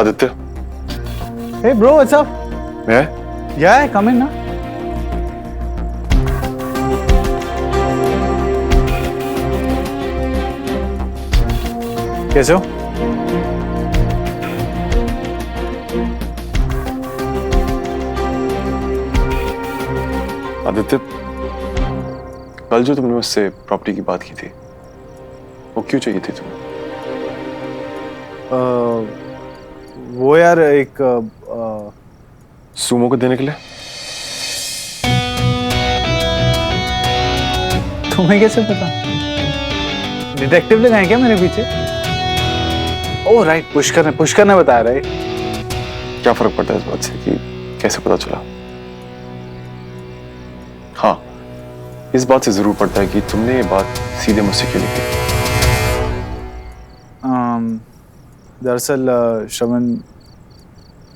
Aditya. Hey bro, what's up? मैं? Yeah, come in ना। कैसे हो? आदित्य, कल जो तुमने मुझसे प्रॉपर्टी की बात की थी, वो क्यों चाहिए थी तुम्हें? वो यार एक सुमो को देने के लिए? तुम्हें कैसे पता? डिटेक्टिव लोग हैं क्या मेरे पीछे? ओह राइट, पुष्कर ने बताया राइट? क्या फर्क पड़ता है इस बात से कि कैसे पता चला? हाँ, इस बात से जरूर पड़ता है कि तुमने ये बात सीधे मुझसे क्यों नहीं की। दरअसल श्रवण,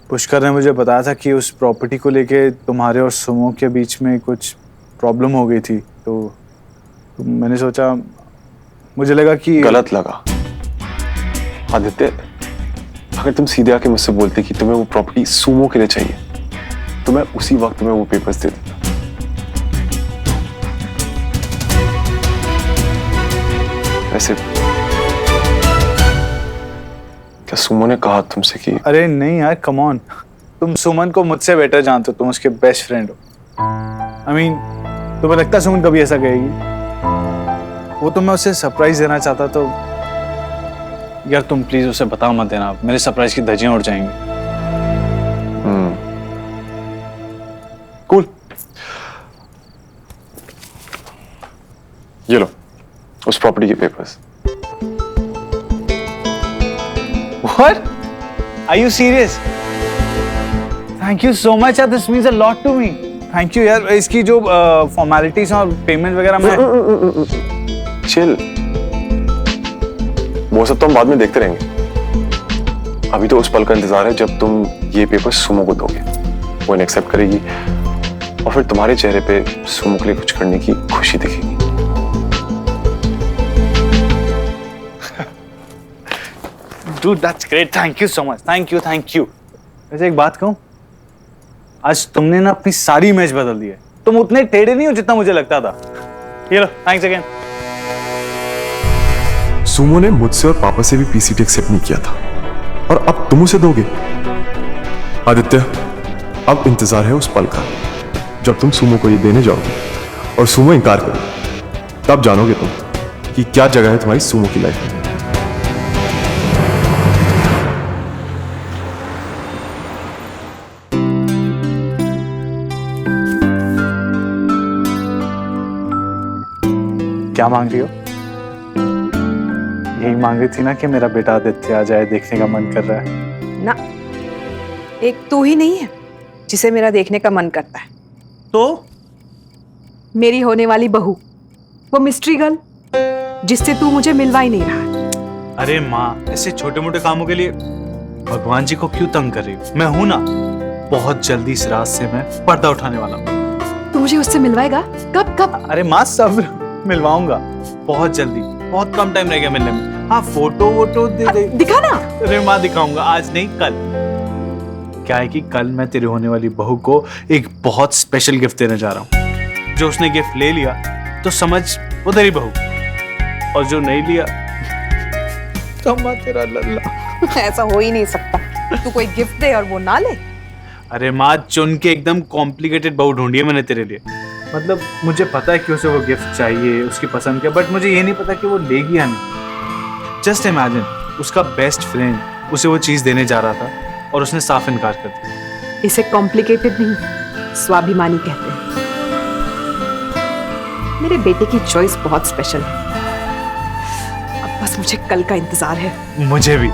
पुष्कर ने मुझे बताया था कि उस प्रॉपर्टी को लेके तुम्हारे और सुमो के बीच में कुछ प्रॉब्लम हो गई थी, तो मैंने सोचा, मुझे लगा कि गलत लगा। आदित्य, अगर तुम सीधे आके मुझसे बोलते कि तुम्हें वो प्रॉपर्टी सुमो के लिए चाहिए, तो मैं उसी वक्त तुम्हें वो पेपर्स दे देता। वैसे क्या सुमो ने कहा तुमसे कि? अरे नहीं यार, कम ऑन, तुम सुमन को मुझसे बेटर जानते हो, तुम उसके बेस्ट फ्रेंड हो। I mean, तुम्हें लगता है सुमन कभी ऐसा कहेगी? वो तो मैं उसे सरप्राइज देना चाहता, तो यार तुम प्लीज उसे बता मत देना, मेरे सरप्राइज की धज्जियां उड़ जाएंगी। कूल। ये लो उस प्रॉपर्टी के papers. What? Are you serious? Thank you so much यार, this means a lot to me. Thank you यार, इसकी जो फॉर्मेलिटीज और पेमेंट वगैरह मैं चिल, वो सब तो हम बाद में देखते रहेंगे। अभी तो उस पल का इंतजार है जब तुम ये पेपर सुमो को दोगे, वो इन्हें एक्सेप्ट करेगी और फिर तुम्हारे चेहरे पे सुमो के लिए कुछ करने की खुशी दिखेगी। Dude, that's great. Thank you so much. Thank you. वैसे एक बात कहूँ, आज तुमने ना अपनी सारी इमेज बदल दी है। तुम उतने टेढ़े नहीं हो जितना मुझे लगता था। ये लो, थैंक्स अगेन। सुमो ने मुझसे और पापा से भी पीसीटी एक्सेप्ट नहीं किया था और अब तुम उसे दोगे? आदित्य, अब इंतजार है उस पल का जब तुम सुमो को ये देने जाओगे और सुमो इनकार करोगे, तब जानोगे तुम कि क्या जगह है तुम्हारी सुमो की लाइफ में। क्या मांग रही हो? यही मांग रही थी ना कि मेरा बेटा आदित्य आ जाए, देखने का मन कर रहा है ना। एक तू ही नहीं है जिसे मेरा देखने का मन करता है, तो मेरी होने वाली बहू, वो मिस्ट्री गर्ल जिससे तू मुझे मिलवा ही नहीं रहा। अरे माँ, ऐसे छोटे मोटे कामों के लिए भगवान जी को क्यों तंग कर रही हो? मैं हूं ना, बहुत जल्दी इस रात से मैं पर्दा उठाने वाला हूँ। तू मुझे उससे मिलवाएगा? कब कब? अरे माँ, सब मिलवाऊंगा बहुत जल्दी, बहुत कम टाइम रह गया मिलने में। हाँ, फोटो वोटो दे दिखा ना। अरे माँ, दिखाऊंगा, आज नहीं कल। क्या है कि कल मैं तेरे होने वाली बहू को एक बहुत स्पेशल गिफ्ट देने जा रहा हूँ। जो उसने गिफ्ट ले लिया तो समझ वो तेरी बहू, और जो नहीं लिया तो माँ तेरा लल्ला। ऐसा हो ही नहीं सकता, तू कोई गिफ्ट दे और वो ना ले। अरे माँ, चुन के एकदम कॉम्प्लिकेटेड बहू ढूंढी है मैंने तेरे लिए। मतलब मुझे पता है कि उसे वो गिफ्ट चाहिए, उसकी पसंद का, बट मुझे ये नहीं पता कि वो लेगी या नहीं। जस्ट इमेजिन, उसका बेस्ट फ्रेंड उसे वो चीज देने जा रहा था और उसने साफ इनकार कर दिया। इसे कॉम्प्लिकेटेड नहीं, स्वाभिमानी कहते हैं। मेरे बेटे की चॉइस बहुत स्पेशल है। अब बस मुझे कल का इंतजार है। मुझे भी।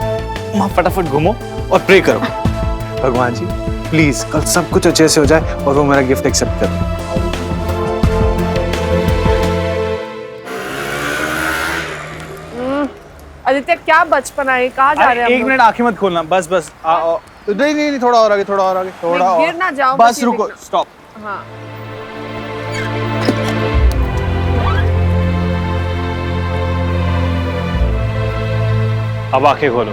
माँ, फटाफट घूमो और प्रे करो, भगवान जी प्लीज कल सब कुछ अच्छे से हो जाए और वो मेरा गिफ्ट एक्सेप्ट करे। आदित्य, क्या बचपना है, कहाँ जा रहे हैं? एक मिनट, आंखें मत खोलना, बस नहीं, थोड़ा और आगे, थोड़ा और, गिर ना जाओ, बस रुको, स्टॉप। हाँ। अब आंखें खोलो।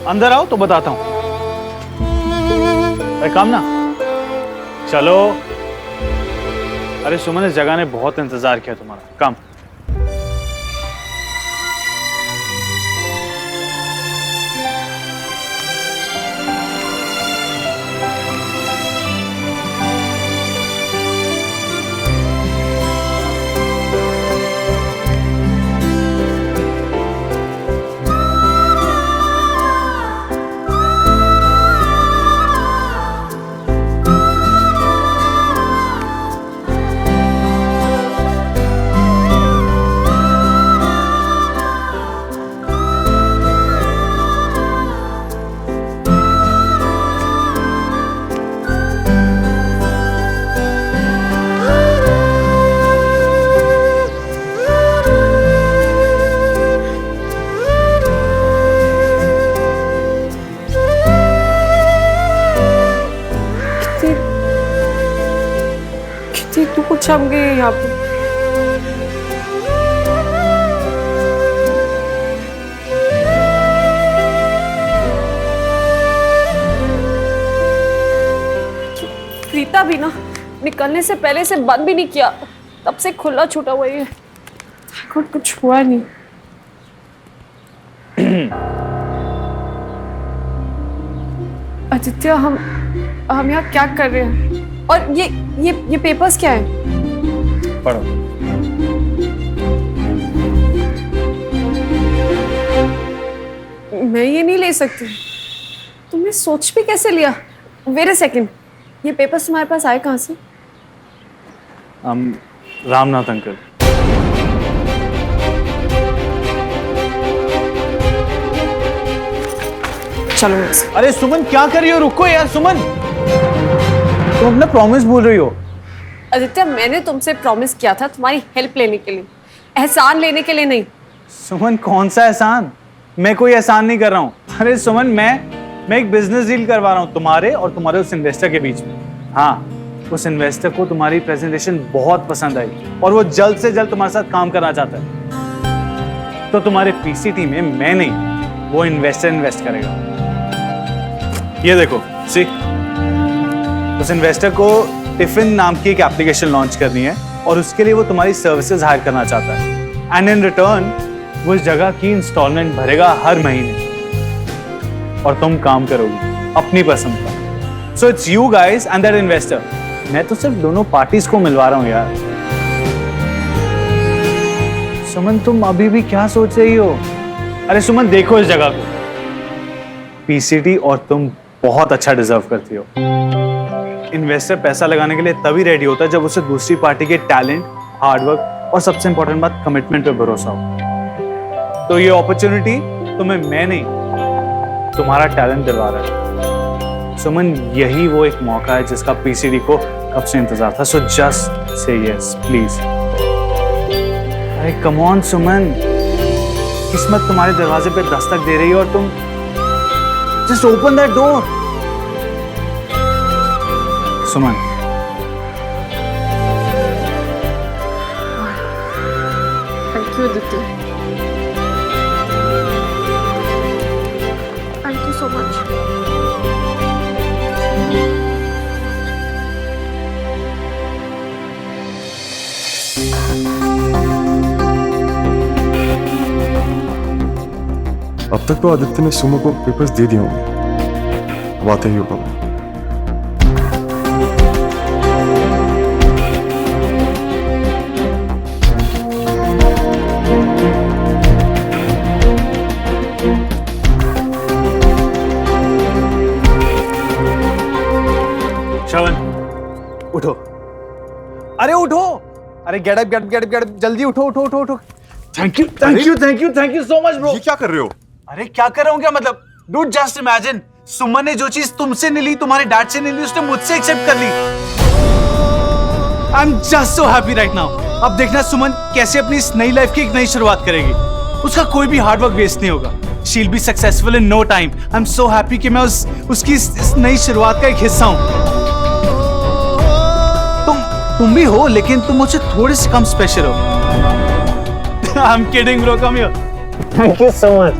अंदर आओ तो बताता हूँ। अरे काम ना, चलो। अरे सुमन, इस जगह ने बहुत इंतजार किया तुम्हारा। काम। तू कुछ हम गए यहाँ पे। प्रीता भी ना निकलने से पहले से बंद भी नहीं किया, तब से खुला छूटा हुआ है। कुछ हुआ नहीं। आदित्य, हम यहाँ क्या कर रहे हैं? और ये पेपर्स क्या है? पढ़ो। मैं ये नहीं ले सकती। तुमने सोच भी कैसे लिया? वेट अ सेकंड, ये पेपर्स तुम्हारे पास आए कहाँ से? रामनाथ अंकल। चलो। अरे सुमन, क्या कर रही हो? रुको यार सुमन, तुम अपना प्रॉमिस भूल रही हो। आदित्य, मैंने तुमसे प्रॉमिस किया था तुम्हारी हेल्प लेने के लिए, एहसान लेने के लिए नहीं। सुमन, कौन सा एहसान? मैं कोई एहसान नहीं कर रहा हूँ। अरे सुमन, मैं एक बिजनेस डील करवा रहा हूँ तुम्हारे और तुम्हारे उस इन्वेस्टर के बीच में। हाँ, उस इन्वेस्टर को तुम्हारी प्रेजेंटेशन बहुत पसंद आई और वो जल्द से जल्द तुम्हारे साथ काम करना चाहता है। तो तुम्हारे पीसीटी में मैं नहीं, वो इन्वेस्टर इन्वेस्ट करेगा। ये देखो, सी, उस इन्वेस्टर को टिफिन नाम की एक एप्लीकेशन लॉन्च करनी है और उसके लिए वो तुम्हारी सर्विसेज हायर करना चाहता है। एंड इन रिटर्न वो इस जगह की इंस्टॉलमेंट भरेगा हर महीने और तुम काम करोगी अपनी पसंद का। So it's you guys and that investor. मैं तो सिर्फ दोनों पार्टीज को मिलवा रहा हूं यार। सुमन, तुम अभी भी क्या सोच रही हो? अरे सुमन, देखो इस जगह को। पीसीटी और तुम बहुत अच्छा डिजर्व करती हो। इन्वेस्टर पैसा लगाने के लिए तभी रेडी होता है जब उसे दूसरी पार्टी के टैलेंट, हार्डवर्क और सबसे इंपॉर्टेंट बात कमिटमेंट पे भरोसा हो। तो ये अपॉर्चुनिटी तुम्हें मैं नहीं, तुम्हारा टैलेंट दिलवा रहा है। सुमन, यही वो एक मौका है जिसका पीसीडी को कब से इंतजार था। So just say yes please. अरे कम ऑन सुमन, किस्मत तुम्हारे दरवाजे पे दस्तक दे रही है और तुम just open that door. Suman, thank you Aditya, thank you so much. अब तक तो आदित्य ने सुमो को पेपर्स दे दिए होंगे, अब आते ही होगा वो। श्रवण, उठो। अरे उठो, अरे गेट अप, गेट अप, जल्दी उठो उठो उठो उठो। Thank you so much bro. ये क्या कर रहे हो? अरे क्या कर रहा हूँ क्या मतलब? डूड जस्ट इमेजिन, सुमन ने जो चीज तुमसे नहीं ली, तुम्हारे डैड से नहीं ली, उसने मुझसे एक्सेप्ट कर ली। I am just so happy right now. अब देखना सुमन कैसे अपनी इस नई लाइफ की एक नई शुरुआत करेगी। उसका कोई भी हार्डवर्क वेस्ट नहीं होगा। She will be successful in no time. I am so happy कि मैं उसकी इस नई शुरुआत का एक हिस्सा हूँ। तुम भी हो, लेकिन तुम मुझसे थोड़े से कम स्पेशल हो। I am kidding bro, come here. Thank you so much.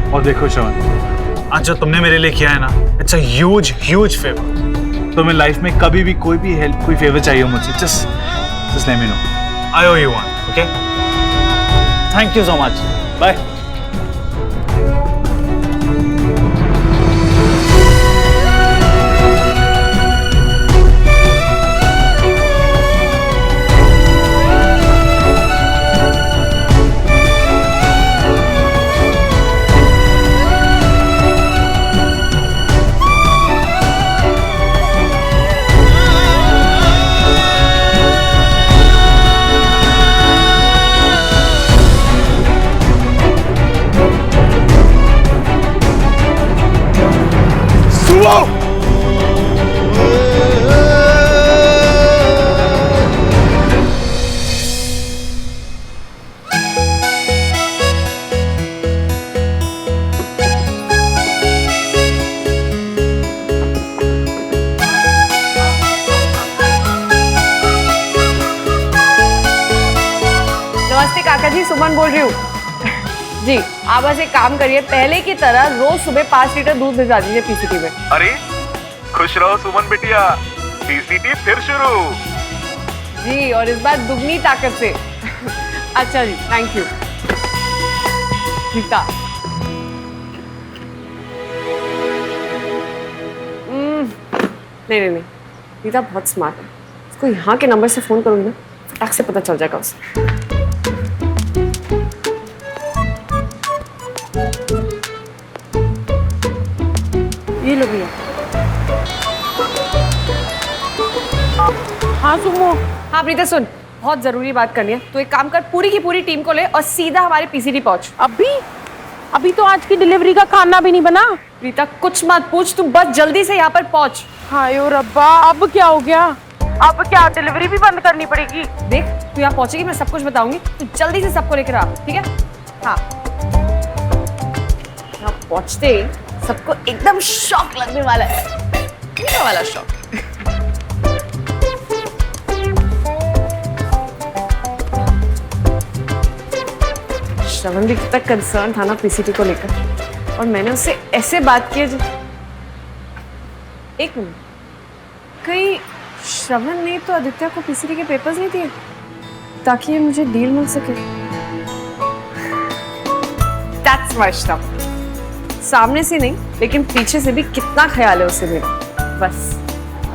और देखो श्रवण, आज जो तुमने मेरे लिए किया है ना, it's a huge huge favour. तुम्हें लाइफ में कभी भी कोई भी हेल्प, कोई फेवर चाहिए हो मुझसे, just let me know. I owe you one, okay? Thank you so much. Bye. नमस्ते काका जी, सुमन बोल रही हूँ। जी, आप बस एक काम करिए, पहले की तरह रोज सुबह 5 लीटर दूध भिजवा दीजिए पीसीटी में। अरे खुश रहो सुमन बिटिया, पीसीटी फिर शुरू। जी, और इस बार दुगनी ताकत से। अच्छा जी, थैंक यू। रीता, नहीं, रीता बहुत स्मार्ट है। इसको यहाँ के नंबर से फोन करूंगी ना, फटाक से पता चल जाएगा उसे। ये लो भैया। हाँ सुमो। हाँ प्रीता सुन, बहुत जरूरी बात करनी है। तो एक काम कर, पूरी की पूरी टीम को ले और सीधा हमारे पीसीटी पहुंच। अभी तो आज की डिलीवरी का खाना भी नहीं बना। प्रीता कुछ मत पूछ, तू बस जल्दी से यहाँ पर पहुंच। हाय ओ रब्बा, अब क्या हो गया? अब क्या डिलीवरी भी बंद करनी पड़ेगी? देख, तू यहाँ पहुंचेगी, मैं सब कुछ बताऊंगी, तू जल्दी से सबको लेकर आ, ठीक है? हाँ, यहाँ पहुंचते ही सबको एकदम शॉक लगने वाला है, ये वाला शॉक। श्रवण भी कितना कंसर्न था ना पीसीटी को लेकर, और मैंने उससे ऐसे बात की। एक मिनट, कहीं श्रवण ने तो आदित्य को पीसीटी के पेपर्स नहीं दिए ताकि ये मुझे डील मिल सके? That's my stuff. सामने से नहीं, लेकिन पीछे से भी कितना ख्याल है उसे मेरा। बस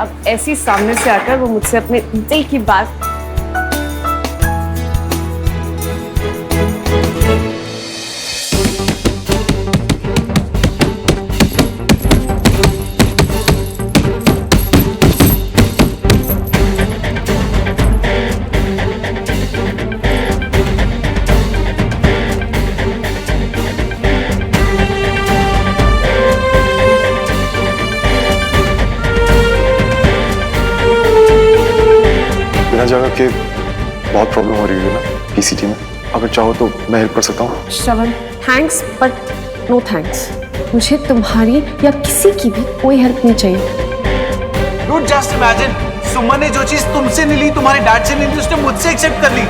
अब ऐसी सामने से आकर वो मुझसे अपने दिल की बात। जगह के बहुत प्रॉब्लम हो रही है ना पीसीटी में, अगर चाहो तो मैं हेल्प कर सकता हूँ। श्रवण, थैंक्स बट नो थैंक्स। मुझे तुम्हारी या किसी की भी कोई हेल्प नहीं चाहिए। Dude, just imagine, सुमन ने जो चीज तुमसे नहीं ली, तुम्हारे डैड से नहीं ली, उसने मुझसे एक्सेप्ट कर ली।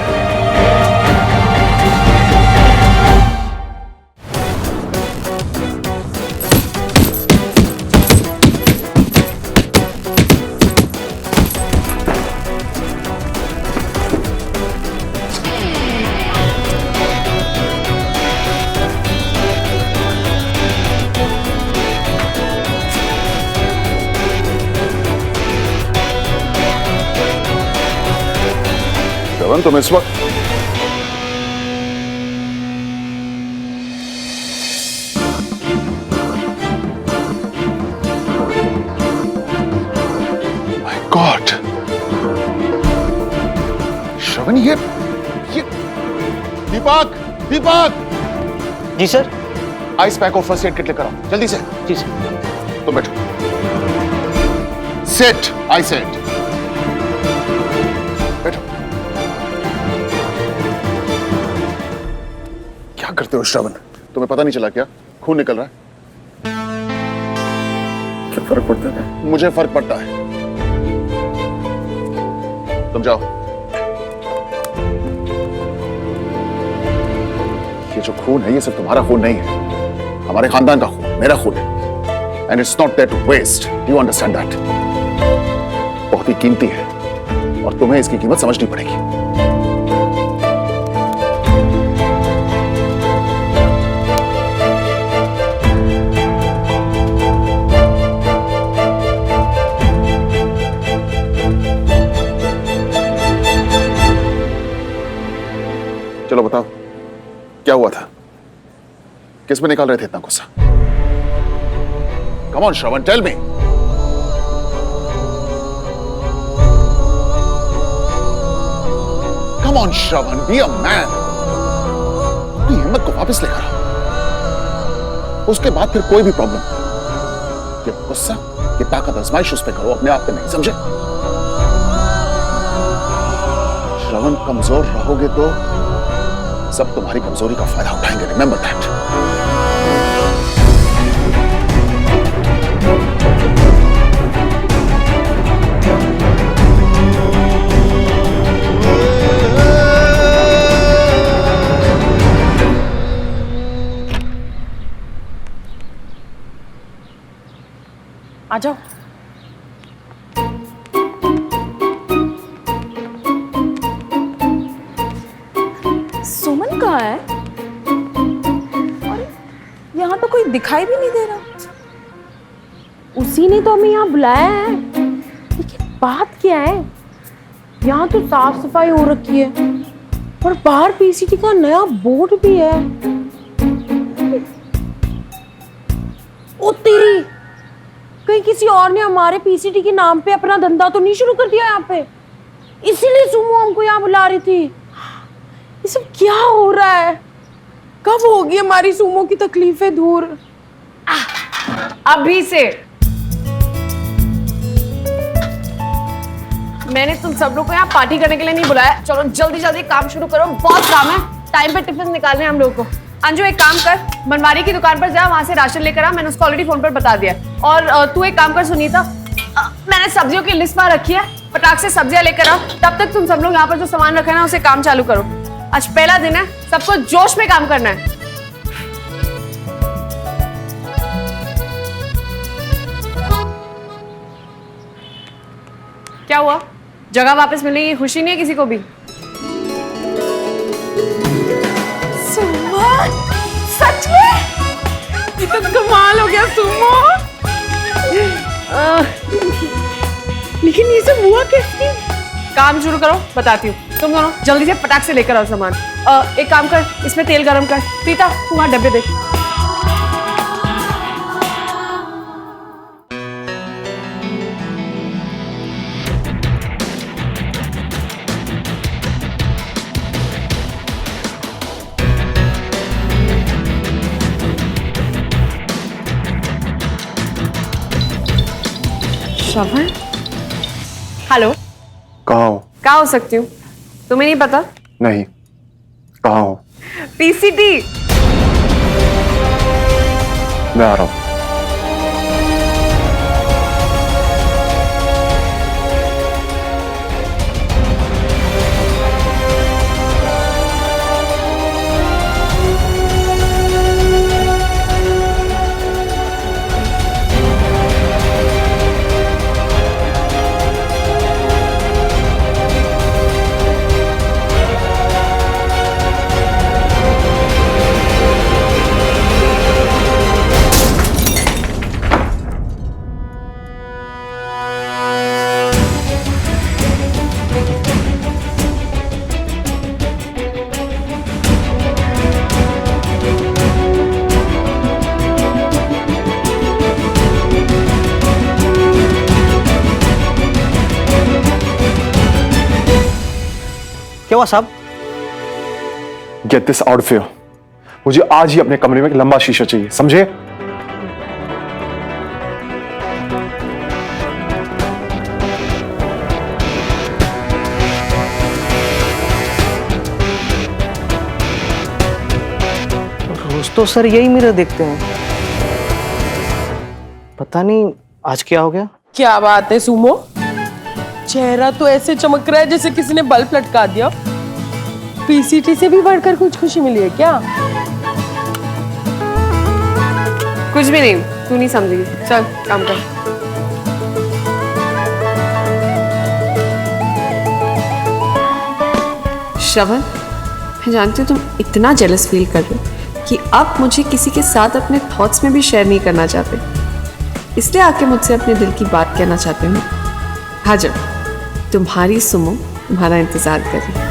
तुम इस वक्त माय गॉड श्रवण, ये Deepak ji sir. Ice pack और फर्स्ट एड किट लेकर आओ जल्दी से। जी सर। तुम बैठो। सेट, आई सेट। बैठो। क्या करते हो श्रवण? तुम्हें पता नहीं चला क्या? खून निकल रहा है। क्या फर्क पड़ता है? मुझे फर्क पड़ता है। तुम जाओ। ये जो खून है ये सिर्फ तुम्हारा खून नहीं है, हमारे खानदान का खून, मेरा खून है, and it's not there to waste, you understand that? बहुत ही कीमती है और तुम्हें इसकी कीमत समझनी पड़ेगी। चलो बताओ, क्या हुआ था? किस में निकाल रहे थे इतना गुस्सा? Come on Shravan, tell me. Come on Shravan, be a man. अपनी हिम्मत को वापस लेकर आओ। उसके बाद फिर कोई भी प्रॉब्लम, ये गुस्सा, ये ताकत आजमाइश उस पे करो, अपने आप पे नहीं, समझे? श्रवण, कमजोर रहोगे तो सब तुम्हारी कमजोरी का फायदा उठाएंगे, रिमेंबर दैट। आ जाओ। सुमन कहाँ है? अरे यहाँ तो कोई दिखाई भी नहीं दे रहा। उसी ने तो हमें यहाँ बुलाया है, लेकिन बात क्या है? यहाँ तो साफ सफाई हो रखी है और बाहर पीसीटी का नया बोर्ड भी है। ओ तेरी, कहीं किसी और ने हमारे पीसीटी के नाम पे अपना धंधा तो नहीं शुरू कर दिया यहाँ पे? इसीलिए सुमो हमको यहाँ बुला रही थी। ये सब क्या हो रहा है? कब होगी हमारी सुमो की तकलीफें दूर? अभी से। मैंने तुम सब लोग को यहाँ पार्टी करने के लिए नहीं बुलाया। चलो जल्दी जल्दी काम शुरू करो, बहुत काम है, टाइम पे टिफिन निकालने हैं हम लोग को। अंजू एक काम कर, बनवारी की दुकान पर जा, वहां से राशन लेकर आ, मैंने उसको ऑलरेडी फोन पर बता दिया। और तू एक काम कर सुनीता, मैंने सब्जियों की लिस्ट वहां रखी है, फटाक से सब्जियां लेकर आओ। तब तक तुम सब लोग यहाँ पर जो सामान रखा है ना, उसे काम चालू करो। आज पहला दिन है, सबको जोश में काम करना है। क्या हुआ? जगह वापस मिलने की खुशी नहीं है किसी को भी? सच में? ये तो कमाल हो गया सुमो। लेकिन ये सब हुआ कैसे? काम शुरू करो, बताती हूँ। तुम दोनों जल्दी से फटाक से लेकर आओ सामान। एक काम कर, इसमें तेल गरम कर। प्रीता, तुम्हारे डब्बे देख। श्रवण, हेलो। कहाँ हो? कहाँ हो सकती हूँ? तुम्हें नहीं पता? नहीं, कहाँ हो? पीसीटी। मैं आ रहा हूँ। क्या हुआ साहब? Get this out of here. मुझे आज ही अपने कमरे में एक लंबा शीशा चाहिए, समझे? रोज तो सर यही मिरर देखते हैं, पता नहीं आज क्या हो गया। क्या बात है सुमो, चेहरा तो ऐसे चमक रहा है जैसे किसी ने बल्ब लटका दिया। पीसीटी से भी बढ़कर कुछ खुशी मिली है क्या? कुछ भी नहीं, तू नहीं समझेगी। चल काम कर। श्रवण, मैं जानती हूँ तुम इतना जेलस फील कर रहे हो कि अब मुझे किसी के साथ अपने थॉट्स में भी शेयर नहीं करना चाहते, इसलिए आके मुझसे अपने दिल की बात कहना चाहते हो। हाँ जाओ, तुम्हारी सुमो तुम्हारा इंतजार कर रही है।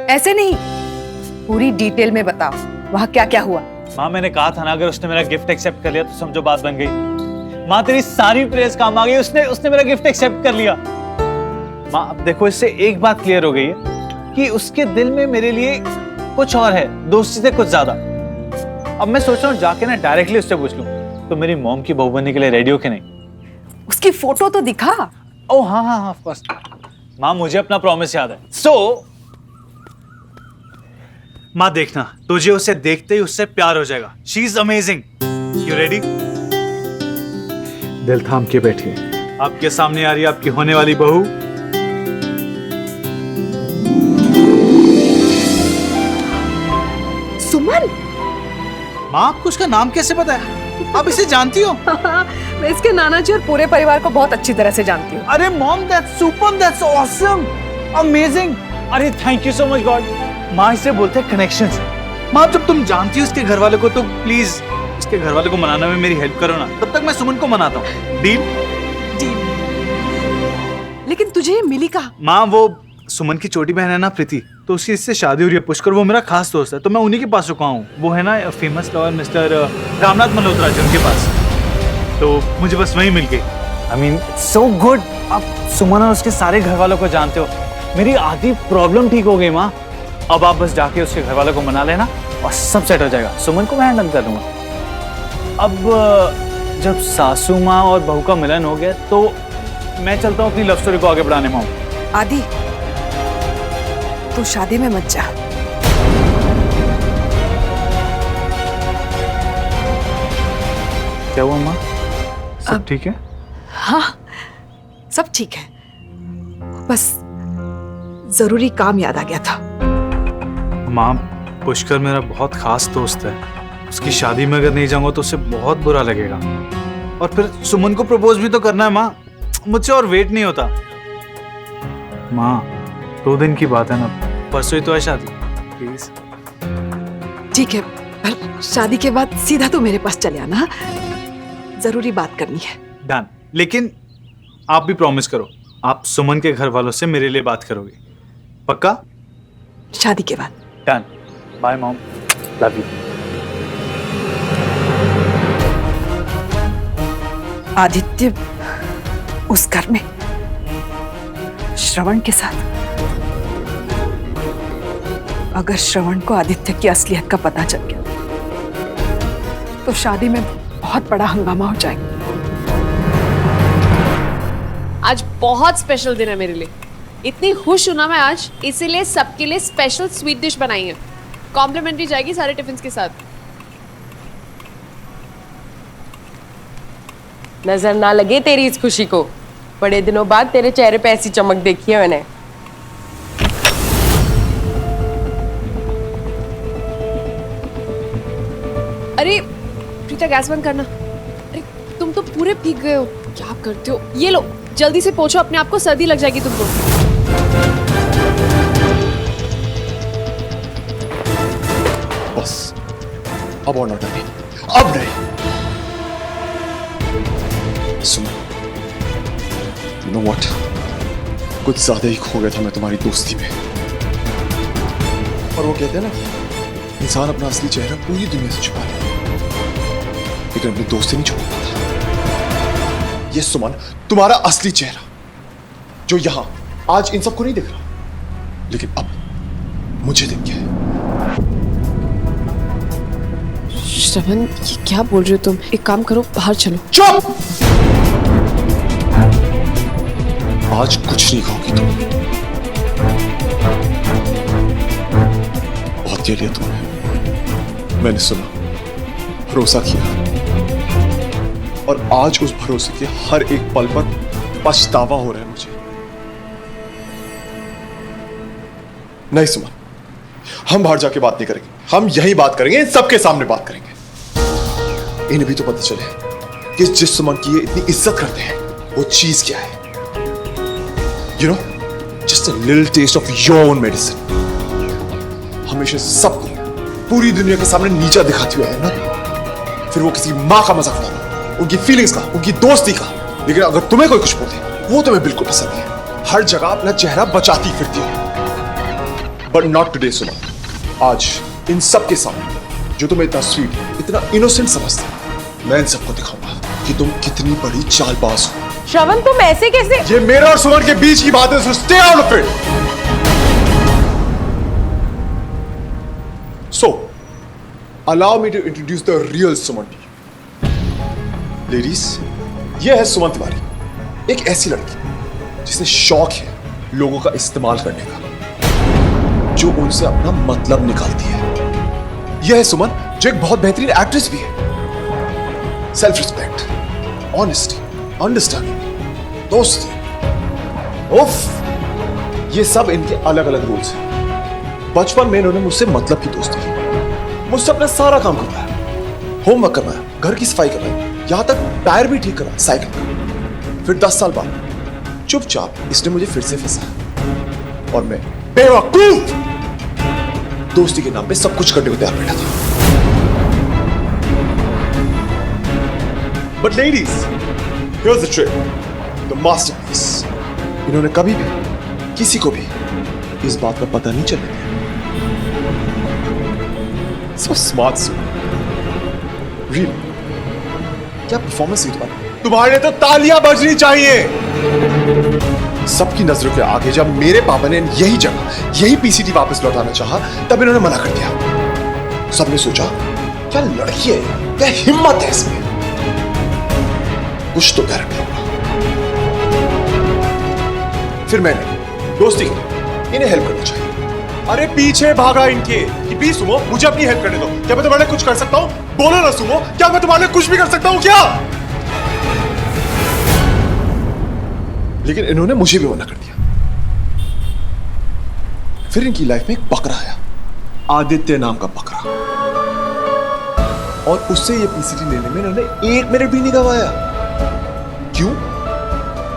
ऐसे नहीं, पूरी डिटेल में बताओ वहाँ क्या क्या हुआ। माँ मैंने कहा था ना, अगर उसने मेरा गिफ्ट एक्सेप्ट कर लिया तो समझो बात बन गई। माँ तेरी सारी प्रेयर्स काम आ गई, उसने मेरा गिफ्ट एक्सेप्ट कर लिया। माँ अब देखो, इससे एक बात क्लियर हो गई है कि उसके दिल में मेरे लिए कुछ और है, दोस्ती से कुछ ज्यादा। अब मैं सोच रहा हूँ जाके ना डायरेक्टली उससे पूछ लूं, तो मेरी मॉम की बहू बनने के लिए रेडी हो कि नहीं। उसकी फोटो तो दिखा। ओह हाँ हाँ हाँ, ऑफ कोर्स। माँ मुझे अपना प्रॉमिस याद है। सो माँ देखना, तुझे उसे देखते ही उससे प्यार हो जाएगा। She is amazing. You ready? दिल थाम के बैठिए, आपके सामने आ रही है आपकी होने वाली बहू। सुमन। माँ आपको उसका नाम कैसे पता है? आप इसे जानती हो? मैं इसके नाना जी और पूरे परिवार को बहुत अच्छी तरह से जानती हूँ। अरे mom, that's super, that's awesome, amazing. अरे thank you so much god. माँ इसे बोलते हैं कनेक्शंस। माँ जब तुम जानती हो इसके घर वालों को, तो प्लीज इसके घर वालों को मनाने में मेरी हेल्प करो ना, तब तक मैं सुमन को मनाता हूँ। डील? लेकिन तुझे ये मिली कहाँ? माँ वो सुमन की छोटी बहन है ना प्रीति, तो उसकी इससे शादी हो रही है पुष्कर, वो मेरा खास दोस्त है, तो मैं उन्हीं के पास रुका हूँ। वो है ना famous lawyer mister Ramnath Malhotra ji, उनके पास। तो मुझे बस वही मिल गई। I mean so good. आप सुमन और उसके सारे घर वालों को जानते हो, मेरी आधी प्रॉब्लम ठीक हो गई माँ। अब आप बस जाके उसके घर वालों को मना लेना और सब सेट हो जाएगा। सुमन को मैं हैंडल कर लूंगा। अब जब सासू माँ और बहू का मिलन हो गया तो मैं चलता हूँ अपनी लव स्टोरी को आगे बढ़ाने में। आदि, तू शादी में मत जा। क्या हुआ माँ? सब ठीक है? हाँ, सब ठीक है, बस जरूरी काम याद आ गया था। माँ पुष्कर मेरा बहुत खास दोस्त है, उसकी शादी में अगर नहीं जाऊंगा तो उसे बहुत बुरा लगेगा। और फिर सुमन को प्रपोज भी तो करना है माँ, मुझसे और वेट नहीं होता। माँ 2 दिन की बात है ना, परसों ही तो है शादी, प्लीज। ठीक है, पर शादी के बाद सीधा तू मेरे पास चले आना, जरूरी बात करनी है। डन। लेकिन आप भी प्रॉमिस करो, आप सुमन के घर वालों से मेरे लिए बात करोगे, पक्का? शादी के बाद। Done. Bye mom, love you. Aditya उस घर में श्रवण के साथ, अगर श्रवण को आदित्य की असलियत का पता चल गया तो शादी में बहुत बड़ा हंगामा हो जाएगा। आज बहुत स्पेशल दिन है मेरे लिए, इतनी खुश हूं ना मैं आज, इसीलिए सबके लिए स्पेशल स्वीट डिश बनाई है। कॉम्प्लीमेंट्री जाएगी सारे टिफिन के साथ। नजर ना लगे तेरी इस खुशी को, बड़े दिनों बाद तेरे चेहरे पे ऐसी चमक देखी है मैंने। अरे प्रीता, गैस बंद करना। अरे तुम तो पूरे भीग गए हो, क्या करते हो? ये लो, जल्दी से पोंछो अपने आप को, सर्दी लग जाएगी तुमको। बस अब और नौटंकी, अब नहीं। सुनो, you know what? कुछ ज्यादा ही खो गया था मैं तुम्हारी दोस्ती में। और वो कहते हैं ना, इंसान अपना असली चेहरा पूरी दुनिया से छुपा ले, लेकिन अपनी दोस्ती नहीं छुपा पाता। ये सुमन तुम्हारा असली चेहरा, जो यहां आज इन सबको नहीं दिख रहा, लेकिन अब मुझे दिख गया है। श्रवण, ये क्या बोल रहे हो तुम? एक काम करो, बाहर चलो। चुप! आज कुछ नहीं खाओगी तुम। बहुत दे लिया तुमने, मैंने सुना, भरोसा किया, और आज उस भरोसे के हर एक पल पर पछतावा हो रहा है मुझे। नहीं सुमन, हम बाहर जाके बात नहीं करेंगे, हम यही बात करेंगे, सबके सामने बात करेंगे। इन्हें भी तो पता चले कि जिस सुमन की ये इतनी इज्जत करते हैं वो चीज क्या है। You know, just a little taste of your own medicine. हमेशा सबको पूरी दुनिया के सामने नीचा दिखाती हुई है ना, फिर वो किसी माँ का मजाक उड़ाना, उनकी फीलिंग्स का, उनकी दोस्ती का। लेकिन अगर तुम्हें कोई कुछ बोले वो तुम्हें बिल्कुल पसंद नहीं है। हर जगह अपना चेहरा बचाती फिरती है। बट नॉट टुडे सुमन। आज इन सब के सामने जो तुम्हें इतना स्वीट, इतना इनोसेंट समझते हो, मैं इन सबको दिखाऊंगा कि तुम कितनी बड़ी चालबाज हो। श्रवण तुम ऐसे कैसे? ये मेरा और सुमन के बीच की बात है, so stay out of it. So, allow me to introduce the real Suman to you. Ladies, ये है सुमन तिवारी, एक ऐसी लड़की जिसे शौक है लोगों का इस्तेमाल करने का, जो उनसे अपना मतलब निकालती है। यह है सुमन जो एक बहुत बेहतरीन एक्ट्रेस भी है। सेल्फ रिस्पेक्ट, ऑनेस्टी, अंडरस्टैंडिंग, दोस्ती, उफ, ये सब इनके अलग अलग रूल्स हैं। बचपन में इन्होंने मुझसे मतलब की दोस्ती की, मुझसे अपना सारा काम करवाया, होमवर्क करवाया, घर की सफाई करवाई, यहां तक टायर भी ठीक करा साइकिल का। फिर 10 साल बाद चुपचाप इसने मुझे फिर से फंसाया और मैं बेवकूफ दोस्ती के नाम पे सब कुछ करने को तैयार बैठा था। But ladies, here's the trick, the masterpiece. इन्होंने कभी भी किसी को भी इस बात का पता नहीं चलने दिया। So smart, really? क्या परफॉर्मेंस है तुम्हारे लिए तो तालियां बजनी चाहिए। सबकी नजरों के आगे जब मेरे पापा ने यही जगह, यही पीसीटी वापस लौटाना चाहा, तब इन्होंने मना कर दिया। सबने सोचा क्या लड़की है, क्या हिम्मत है इसमें, कुछ तो कर होगा। फिर मैंने दोस्ती की, इन्हें हेल्प करना चाहिए। अरे पीछे भागा इनके कि प्लीज सुमो मुझे अपनी हेल्प करने दो, क्या मैं तुम्हारे लिए कुछ कर सकता हूं? बोलो ना सुमो, क्या मैं तुम्हारे लिए कुछ भी कर सकता हूं क्या? लेकिन इन्होंने मुझे भी मना कर दिया। फिर इनकी लाइफ में एक बकरा आया, आदित्य नाम का बकरा, और उससे ये पीसीटी लेने में इन्होंने 1 मिनट भी नहीं गवाया। क्यों?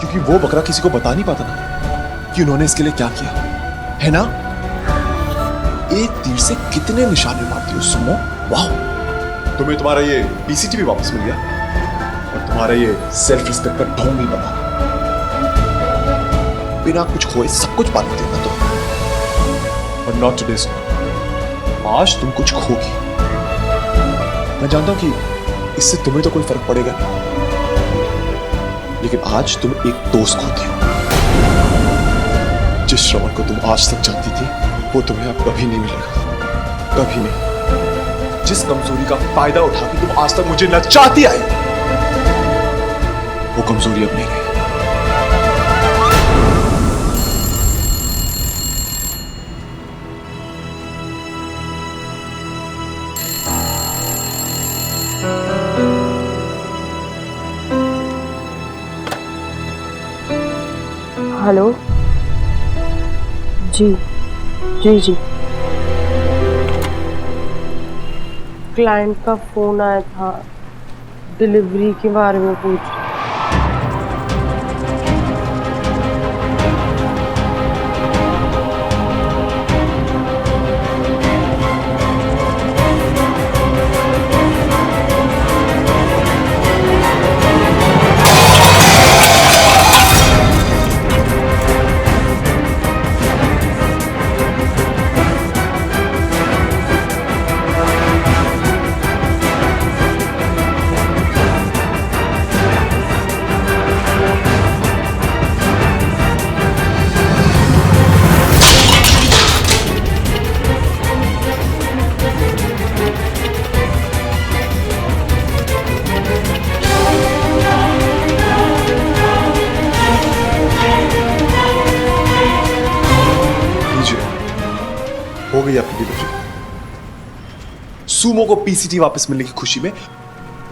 क्योंकि वो बकरा किसी को बता नहीं पाता ना कि उन्होंने इसके लिए क्या किया है ना। एक तीर से कितने निशाने मारती हो सुमो, वाह। तुम्हें तुम्हारा ये पीसीटी भी वापस मिल गया और तुम्हारा ये सेल्फ रिस्पेक्ट का ढोंग भी बना। बिना कुछ खोए सब कुछ पा लेते हो तुम, बट नॉट टुडे सुमो। आज तुम कुछ खोगी। मैं जानता हूं कि इससे तुम्हें तो कोई फर्क पड़ेगा नहीं, लेकिन आज तुम एक दोस्त खोती हो। जिस श्रवण को तुम आज तक जानती थी वो तुम्हें अब कभी नहीं मिलेगा, कभी नहीं। जिस कमजोरी का फायदा उठा के तुम आज तक मुझे नचाती आई, वो कमजोरी अब नहीं रही। हेलो जी जी जी, क्लाइंट का फोन आया था, डिलीवरी के बारे में पूछ। हो गई आपकी डिलीवरी। सुमो को पीसीटी वापस मिलने की खुशी में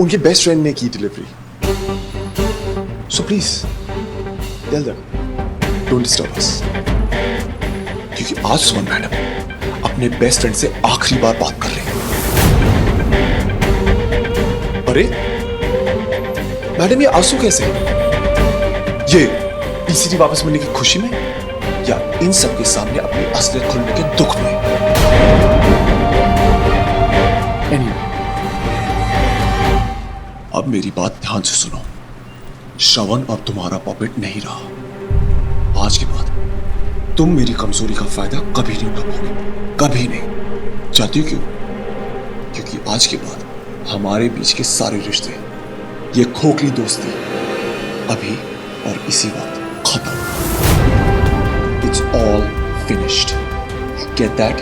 उनके बेस्ट फ्रेंड ने की delivery. So please tell them, don't disturb us. क्योंकि आज सुमन मैडम अपने बेस्ट फ्रेंड से आखिरी बार बात कर रहे हैं। अरे मैडम, ये आंसू कैसे? ये पीसीटी वापस मिलने की खुशी में या इन सब के सामने अपनी असलियत खुलने के दुख में? Anyway, अब मेरी बात ध्यान से सुनो। श्रवण अब तुम्हारा पॉपेट नहीं रहा। आज के बाद तुम मेरी कमजोरी का फायदा कभी नहीं उठा पाओगे, कभी नहीं। जानती हो क्यों? क्योंकि आज के बाद हमारे बीच के सारे रिश्ते, ये खोखली दोस्ती अभी और इसी वक्त खत्म। It's all finished. Get that?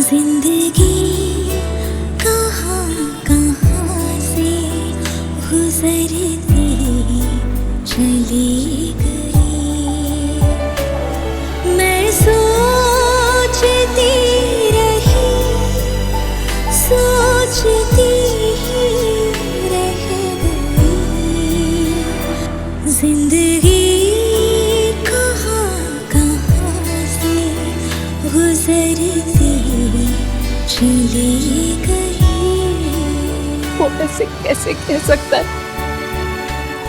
जिंदगी कहाँ कहाँ से गुजरती चली गई। मैं सोचती रही, सोचती ही रह गई। जिंदगी कहाँ कहाँ से गुजरती चली गई। वो ऐसे कैसे कह सकता है?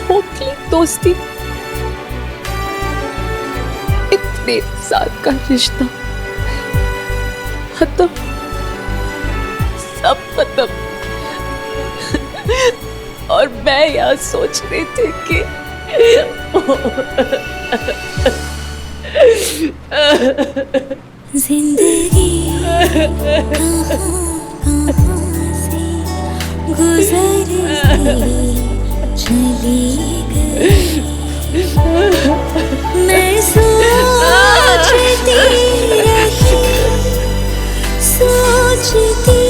खोखली दोस्ती, इतने साल का रिश्ता खत्म, सब खत्म। और मैं यहाँ सोच रही थी कि जिंदगी कहाँ कहाँ से गुजरती चली गई। मैं सोचती रही, सोचती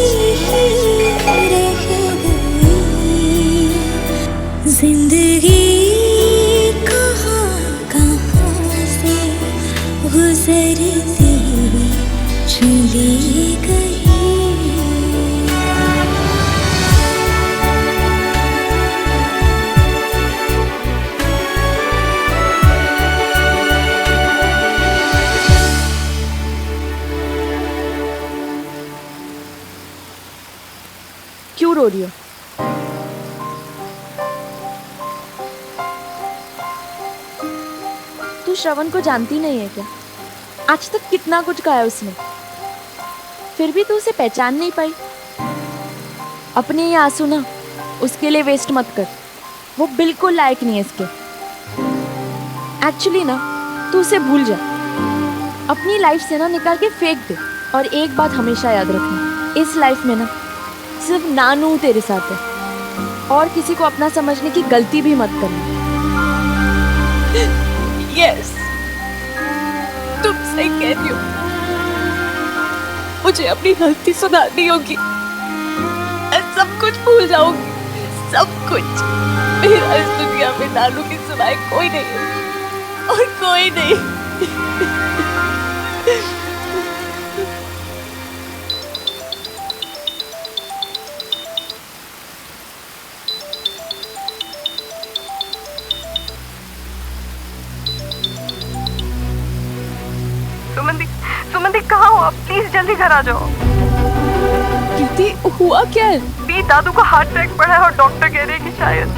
ही रह गई। जिंदगी कहाँ कहाँ से गुजरती चली गई। क्यों रो रही हो? तू श्रवण को जानती नहीं है क्या? आज तक कितना कुछ कहा है उसने, फिर भी तू उसे पहचान नहीं पाई। अपने ये आंसू ना उसके लिए वेस्ट मत कर, वो बिल्कुल लायक नहीं है इसके। एक्चुअली ना तू उसे भूल जा, अपनी लाइफ से ना निकाल के फेंक दे। और एक बात हमेशा याद रखना, इस लाइफ में ना सिर्फ नानू तेरे साथ है, और किसी को अपना समझने की गलती भी मत करना। यस, तुम सही कह रही हो। मुझे अपनी गलती सुधारनी होगी, मैं सब कुछ भूल जाऊंगी, सब कुछ। मेरा इस दुनिया में नानू की सिवाय कोई नहीं है, और कोई नहीं। सुमन दी कहाँ हो आप? प्लीज जल्दी घर आ जाओ। कीर्ति, हुआ क्या है? आंटी, दादू को हार्ट अटैक पड़ा है और डॉक्टर कह रहे हैं कि शायद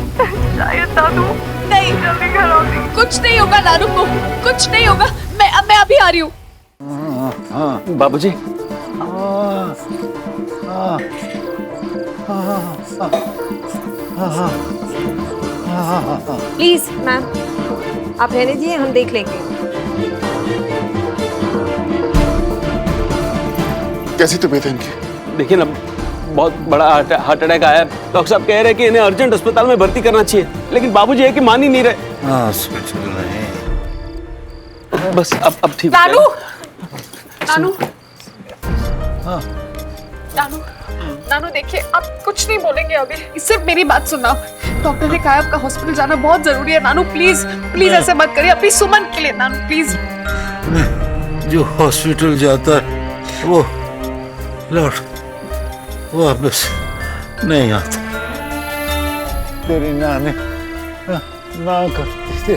दादू नहीं, जल्दी घर आओ। कुछ नहीं होगा नानू को, कुछ नहीं होगा। मैं अभी आ रही हूँ। बाबूजी, प्लीज मैम, आप रहने दीजिए, हम देख लेंगे। कैसी तबीयत है इनकी? देखिए ना, बहुत बड़ा हार्ट अटैक आया है। डॉक्टर साहब कह रहे हैं कि इन्हें अर्जेंट अस्पताल में भर्ती करना चाहिए, लेकिन बाबूजी है कि मान ही नहीं रहे। हॉस्पिटल नहीं। बस अब ठीक है। नानू, नानू, नानू, नानू देखिए, आप कुछ नहीं बोलेंगे अभी, सिर्फ मेरी बात सुनना। डॉक्टर ने कहा है आपका हॉस्पिटल जाना बहुत जरूरी है। नानू प्लीज प्लीज ऐसे मत करिए, अपनी सुमन के लिए नानू प्लीज। जो हॉस्पिटल जाता है वो लौट वापस नहीं आता। तेरी नानी ना करती थी,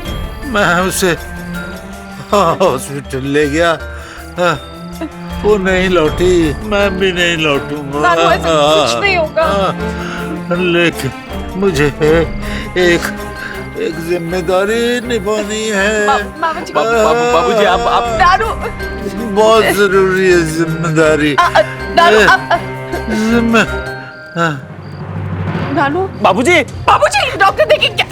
मैं उसे हॉस्पिटल ले गया, वो नहीं लौटी, मैं भी नहीं लौटूंगा। नानू ऐसा कुछ नहीं होगा। लेकिन मुझे एक जिम्मेदारी निभानी है। बाबूजी, आप नानू, बहुत जरूरी है जिम्मेदारी। नानू, नानू, बाबूजी, बाबूजी, डॉक्टर देखिए क्या।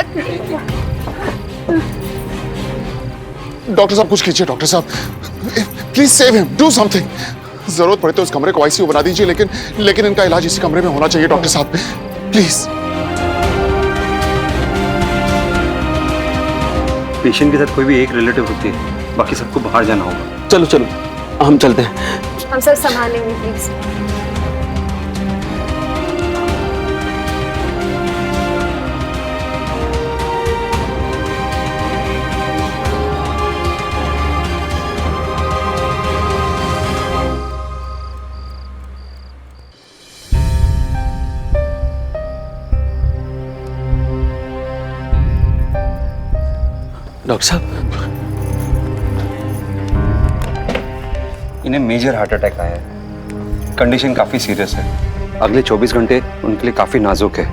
डॉक्टर साहब कुछ कीजिए, डॉक्टर साहब please save him, do something. जरूरत पड़े तो उस कमरे को आईसीयू बना दीजिए, लेकिन इनका इलाज इसी कमरे में होना चाहिए डॉक्टर साहब, प्लीज। पेशेंट के साथ कोई भी एक रिलेटिव होती है, बाकी सबको बाहर जाना होगा। चलो चलो हम चलते हैं। हम सब संभालेंगे प्लीज। डॉक्टर साहब, इन्हें मेजर हार्ट अटैक आया है, कंडीशन काफी सीरियस है। अगले 24 घंटे उनके लिए काफी नाजुक है।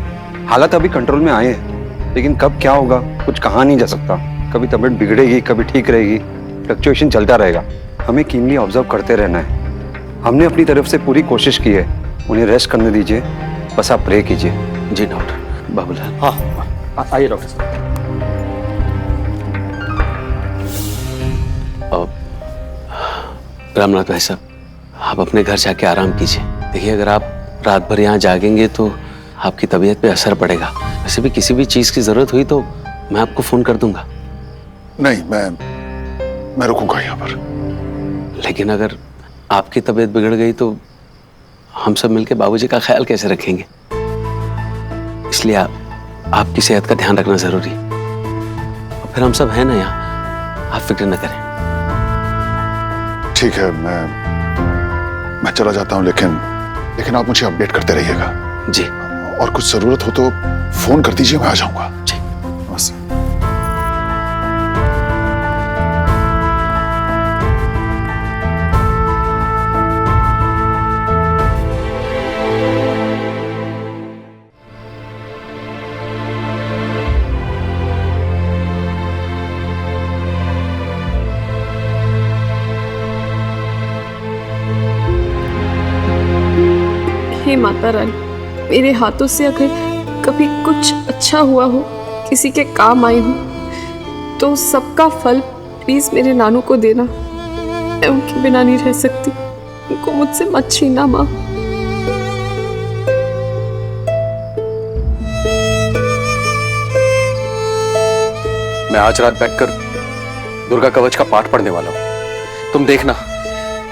हालत अभी कंट्रोल में आए हैं, लेकिन कब क्या होगा कुछ कहा नहीं जा सकता। कभी तबीयत बिगड़ेगी, कभी ठीक रहेगी, फ्लक्चुएशन चलता रहेगा। हमें कीनली ऑब्जर्व करते रहना है। हमने अपनी तरफ से पूरी कोशिश की है, उन्हें रेस्ट करने दीजिए, बस आप प्रे कीजिए। जी डॉक्टर। बाबूलाल, हाँ आइए डॉक्टर साहब। रामनाथ भाई साहब, आप अपने घर जाके आराम कीजिए। देखिए, अगर आप रात भर यहाँ जागेंगे तो आपकी तबीयत पे असर पड़ेगा। वैसे भी किसी भी चीज की जरूरत हुई तो मैं आपको फोन कर दूंगा। नहीं, मैं रुकूंगा यहाँ पर। लेकिन अगर आपकी तबीयत बिगड़ गई तो हम सब मिलकर बाबूजी का ख्याल कैसे रखेंगे? इसलिए आपकी सेहत का ध्यान रखना जरूरी। और फिर हम सब हैं ना यहाँ, आप फिक्र न करें। ठीक है, मैं चला जाता हूँ, लेकिन आप मुझे अपडेट करते रहिएगा। जी। और कुछ जरूरत हो तो फोन कर दीजिए, मैं आ जाऊंगा। जी। नमस्ते। हे माता रानी, मेरे हाथों से अगर कभी कुछ अच्छा हुआ हो, किसी के काम आई हो, तो सबका फल प्लीज मेरे नानू को देना। मैं उनके बिना नहीं रह सकती, उनको मुझसे मत छीना माँ। मैं आज रात बैठकर दुर्गा कवच का पाठ पढ़ने वाला हूँ। तुम देखना,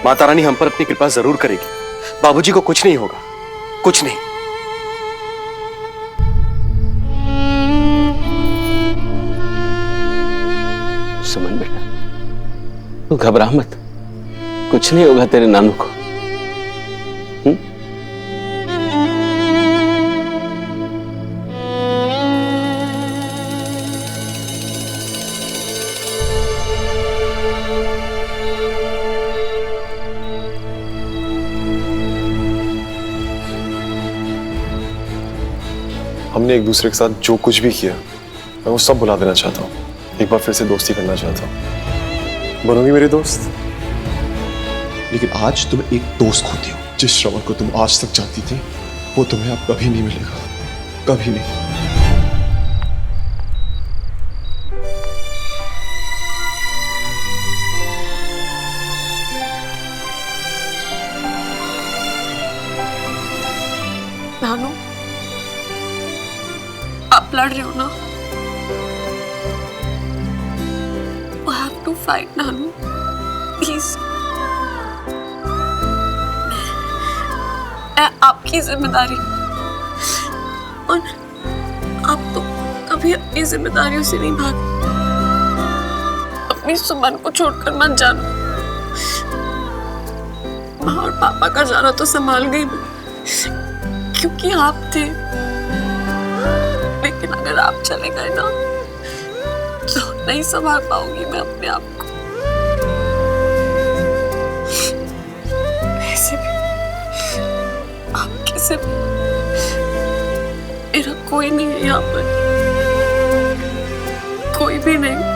माता रानी हम पर अपनी कृपा जरूर करेगी। बाबूजी को कुछ नहीं होगा, कुछ नहीं। सुमन बेटा, तू घबरा मत, कुछ नहीं होगा तेरे नानू को। हमने एक दूसरे के साथ जो कुछ भी किया मैं वो सब भुला देना चाहता हूँ। एक बार फिर से दोस्ती करना चाहता हूँ। बनोगी मेरी दोस्त? लेकिन आज तुम एक दोस्त खोती हो। जिस श्रवण को तुम आज तक चाहती थी वो तुम्हें अब कभी नहीं मिलेगा, कभी नहीं। नानू, आप लड़ रहे हो ना? You have to fight, Nanu, please. आपकी जिम्मेदारी, और आप तो कभी अपनी जिम्मेदारियों से नहीं भागे। अपनी सुमन को छोड़कर मत जाना। माँ और पापा का जाना तो संभाल गई मैं, क्योंकि आप थे। लेकिन अगर आप चले गए ना तो नहीं संभाल पाऊंगी मैं अपने आप को। ऐसे भी आपके से मेरा कोई नहीं है यहाँ पर, कोई भी नहीं।